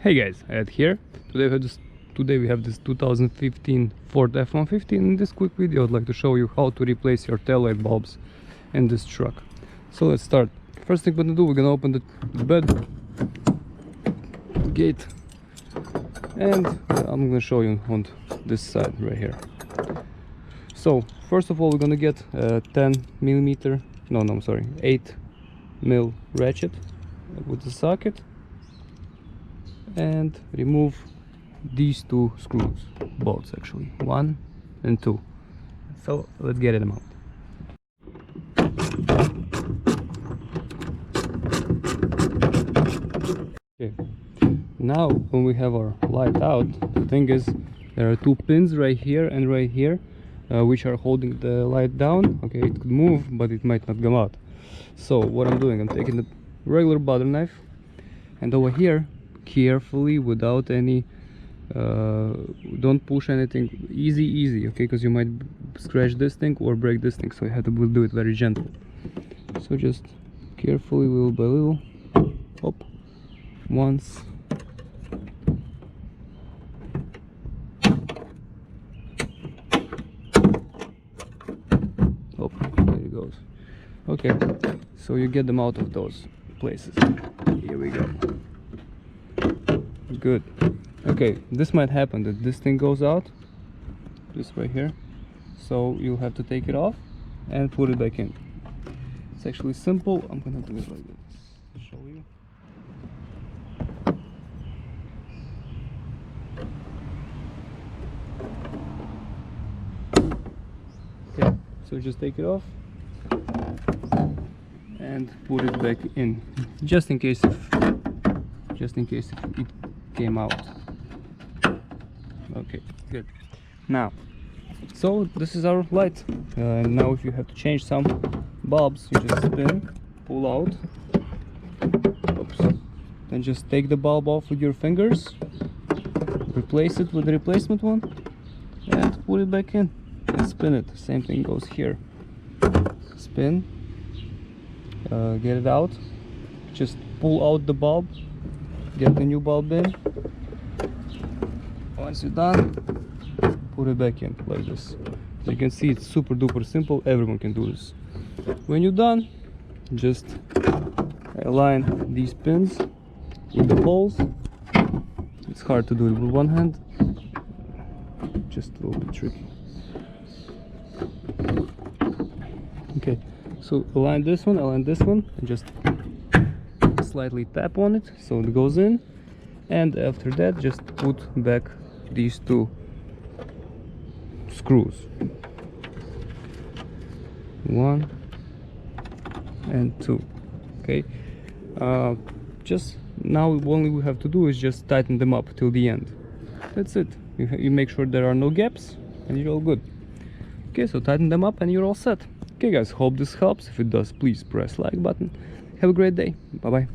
Hey guys, Ed here. Today we have this 2015 Ford F-150. In this quick video I'd like to show you how to replace your taillight bulbs in this truck. So let's start. First thing we're gonna do, we're gonna open the bed gate, and I'm gonna show you on this side right here. So first of all, we're gonna get a 8 mil ratchet with the socket and remove these two screws, bolts actually, 1 and 2. So let's get them out. Okay, now when we have our light out, the thing is there are two pins right here and right here, which are holding the light down. Okay, it could move but it might not come out. So what I'm doing, I'm taking the regular butter knife, and over here, carefully, without any don't push anything, easy, okay, because you might scratch this thing or break this thing, so you have to do it very gentle. So just carefully, little by little, hop, once, hop, there it goes. Okay, so you get them out of those places. Here we go. Good. Okay, this might happen that this thing goes out, this right here, so you'll have to take it off and put it back in. It's actually simple. I'm gonna do it like this to show you. Okay, so just take it off and put it back in, just in case it came out. Okay, good. Now, so this is our light. Now if you have to change some bulbs, you just spin, pull out, oops, then just take the bulb off with your fingers, replace it with the replacement one, and put it back in and spin it. Same thing goes here. Spin, get it out, just pull out the bulb, get the new bulb in. Once you're done, put it back in like this. As you can see, it's super duper simple. Everyone can do this. When you're done, just align these pins with the holes. It's hard to do it with one hand, just a little bit tricky. Okay, so align this one, and just slightly tap on it so it goes in, and after that just put back these two screws, 1 and 2. Okay, just now only we have to do is just tighten them up till the end. That's it. You make sure there are no gaps and you're all good. Okay, so tighten them up and you're all set. Okay guys, hope this helps. If it does, please press like button. Have a great day. Bye bye.